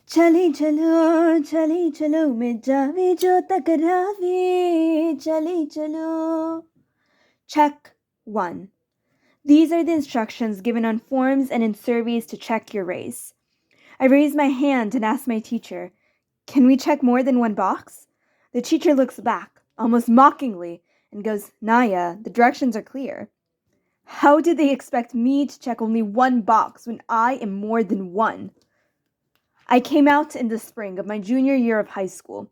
चली चलो में जावे जो टकरावे चली चलो. Check 1. These are the instructions given on forms and in surveys to check your race. I raise my hand and ask my teacher, "Can we check more than one box?" The teacher looks back, almost mockingly, and goes, "Naya, the directions are clear." How did they expect me to check only one box when I am more than one? I came out in the spring of my junior year of high school.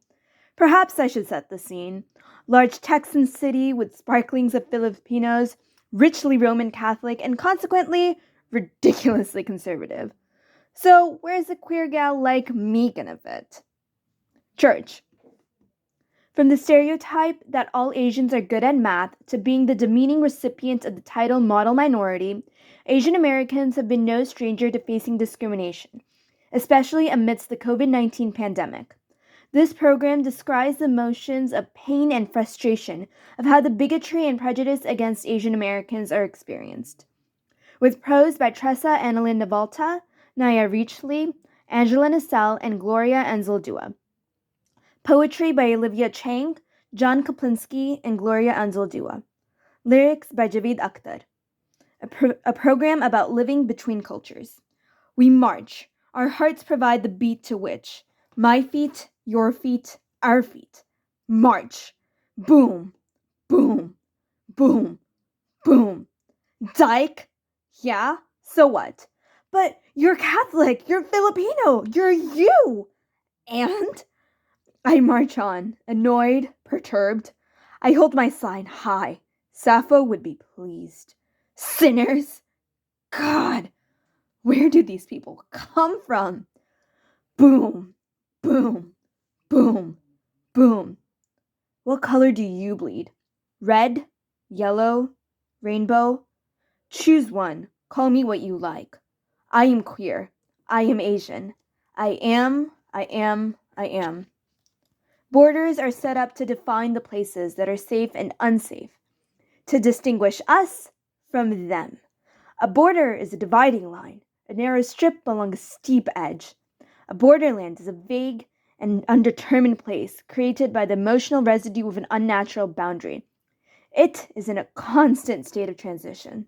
Perhaps I should set the scene. Large Texan city with sparklings of Filipinos, richly Roman Catholic, and consequently ridiculously conservative. So where's a queer gal like me gonna fit? Church. From the stereotype that all Asians are good at math to being the demeaning recipient of the title model minority, Asian Americans have been no stranger to facing discrimination, especially amidst the COVID-19 pandemic. This program describes the emotions of pain and frustration of how the bigotry and prejudice against Asian Americans are experienced. With prose by Tressa Annalyn Navalta, Naya Reachley, Angela Nassel, and Gloria Anzaldúa. Poetry by Olivia Chang, John Kaplinsky, and Gloria Anzaldúa. Lyrics by Javid Akhtar. A program about living between cultures. We march. Our hearts provide the beat to which my feet, your feet, our feet. March. Boom, boom, boom, boom. Dyke? Yeah? So what? But you're Catholic, you're Filipino, you're you. And? I march on, annoyed, perturbed. I hold my sign high. Sappho would be pleased. Sinners? God, where do these people come from? Boom, boom, boom, boom. What color do you bleed? Red? Yellow? Rainbow? Choose one. Call me what you like. I am queer. I am Asian. I am. Borders are set up to define the places that are safe and unsafe, to distinguish us from them. A border is a dividing line, a narrow strip along a steep edge. A borderland is a vague and undetermined place created by the emotional residue of an unnatural boundary. It is in a constant state of transition.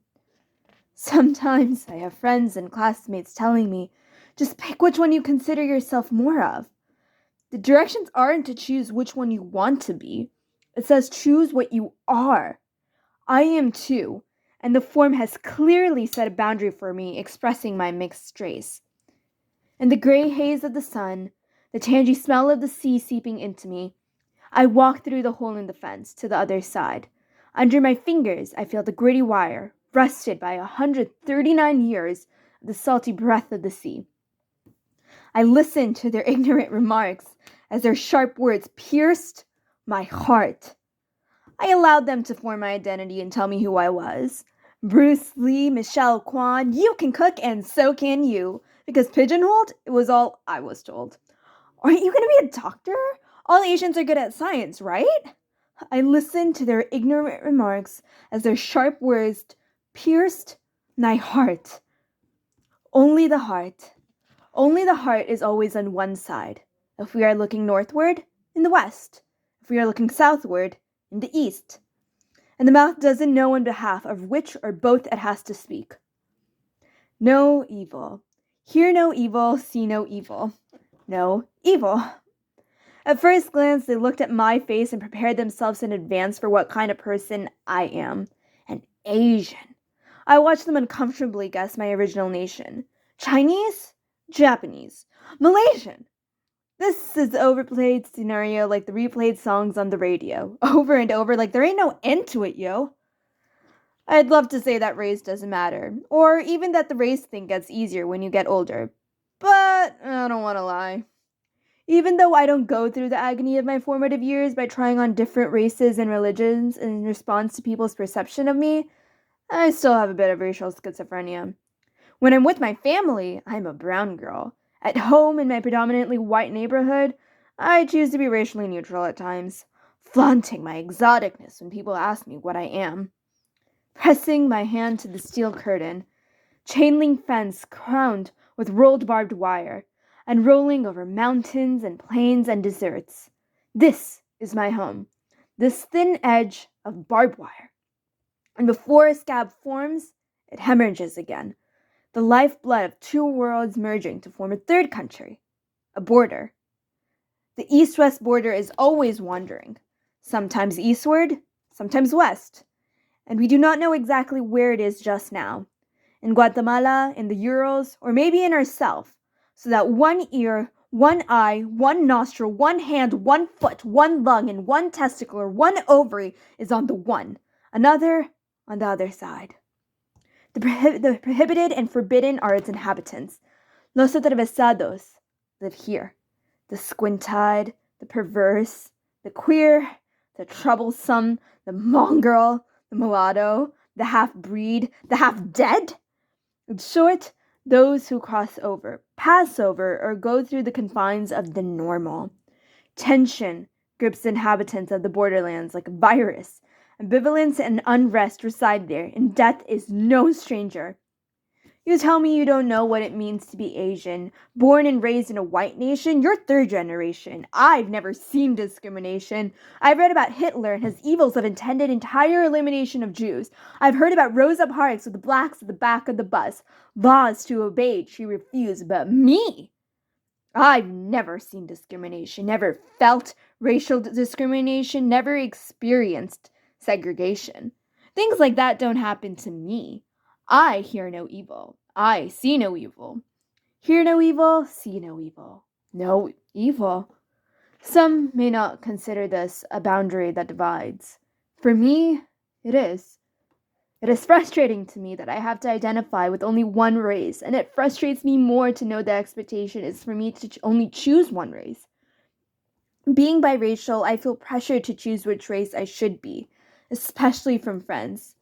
Sometimes I have friends and classmates telling me, just pick which one you consider yourself more of. The directions aren't to choose which one you want to be. It says choose what you are. I am too, and the form has clearly set a boundary for me expressing my mixed race. In the gray haze of the sun, the tangy smell of the sea seeping into me, I walk through the hole in the fence to the other side. Under my fingers, I feel the gritty wire, rusted by 139 years of the salty breath of the sea. I listened to their ignorant remarks as their sharp words pierced my heart. I allowed them to form my identity and tell me who I was. Bruce Lee, Michelle Kwan, you can cook and so can you. Because pigeonholed, it was all I was told. Aren't you going to be a doctor? All Asians are good at science, right? I listened to their ignorant remarks as their sharp words pierced my heart. Only the heart is always on one side. If we are looking northward, in the west. If we are looking southward, in the east. And the mouth doesn't know on behalf of which or both it has to speak. No evil. Hear no evil, see no evil. No evil. At first glance, they looked at my face and prepared themselves in advance for what kind of person I am. An Asian. I watched them uncomfortably guess my original nation. Chinese? Japanese. Malaysian. This is the overplayed scenario like the replayed songs on the radio. Over and over like there ain't no end to it, yo. I'd love to say that race doesn't matter. Or even that the race thing gets easier when you get older. But I don't want to lie. Even though I don't go through the agony of my formative years by trying on different races and religions in response to people's perception of me, I still have a bit of racial schizophrenia. When I'm with my family, I'm a brown girl. At home in my predominantly white neighborhood, I choose to be racially neutral at times, flaunting my exoticness when people ask me what I am. Pressing my hand to the steel curtain, chain link fence crowned with rolled barbed wire, and rolling over mountains and plains and deserts. This is my home, this thin edge of barbed wire. And before a scab forms, it hemorrhages again, the lifeblood of two worlds merging to form a third country, a border. The east-west border is always wandering, sometimes eastward, sometimes west, and we do not know exactly where it is just now. In Guatemala, in the Urals, or maybe in ourself, so that one ear, one eye, one nostril, one hand, one foot, one lung, and one testicle or one ovary is on the one, another on the other side. The prohibited and forbidden are its inhabitants. Los atravesados live here. The squint-eyed, the perverse, the queer, the troublesome, the mongrel, the mulatto, the half-breed, the half-dead. In short, those who cross over, pass over, or go through the confines of the normal. Tension grips the inhabitants of the borderlands like a virus. Ambivalence and unrest reside there, and death is no stranger. You tell me you don't know what it means to be Asian, born and raised in a white nation? You're third generation. I've never seen discrimination. I've read about Hitler and his evils of intended entire elimination of Jews. I've heard about Rosa Parks with the blacks at the back of the bus. Laws to obey she refused, but me? I've never seen discrimination, never felt racial discrimination, never experienced segregation. Things like that don't happen to me. I hear no evil. I see no evil. Hear no evil, see no evil. No evil. Some may not consider this a boundary that divides. For me, it is. It is frustrating to me that I have to identify with only one race, and it frustrates me more to know the expectation is for me to only choose one race. Being biracial, I feel pressured to choose which race I should be, especially from friends.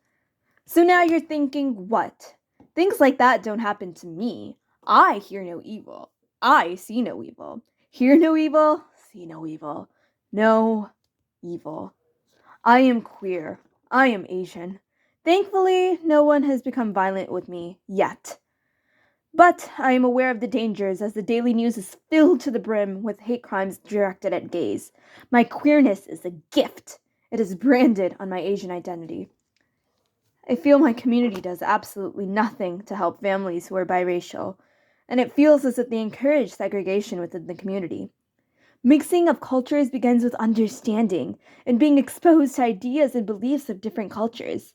So now you're thinking, what? Things like that don't happen to me. I hear no evil. I see no evil. Hear no evil, see no evil. No evil. I am queer. I am Asian. Thankfully, no one has become violent with me yet. But I am aware of the dangers as the daily news is filled to the brim with hate crimes directed at gays. My queerness is a gift. It is branded on my Asian identity. I feel my community does absolutely nothing to help families who are biracial, and it feels as if they encourage segregation within the community. Mixing of cultures begins with understanding and being exposed to ideas and beliefs of different cultures.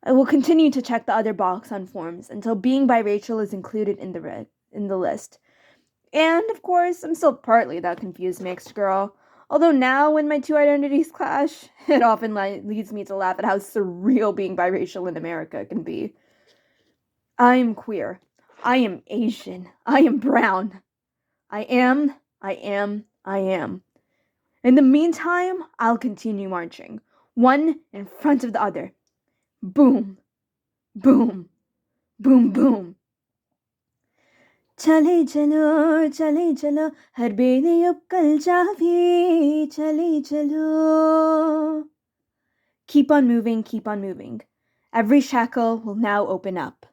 I will continue to check the other box on forms until being biracial is included in the list. And, of course, I'm still partly that confused mixed girl. Although now, when my two identities clash, it often leads me to laugh at how surreal being biracial in America can be. I am queer. I am Asian. I am brown. I am. In the meantime, I'll continue marching, one in front of the other. Boom, boom, boom, boom. चले चलो हर बेली अब कल जावे चले चलो. Keep on moving. Every shackle will now open up.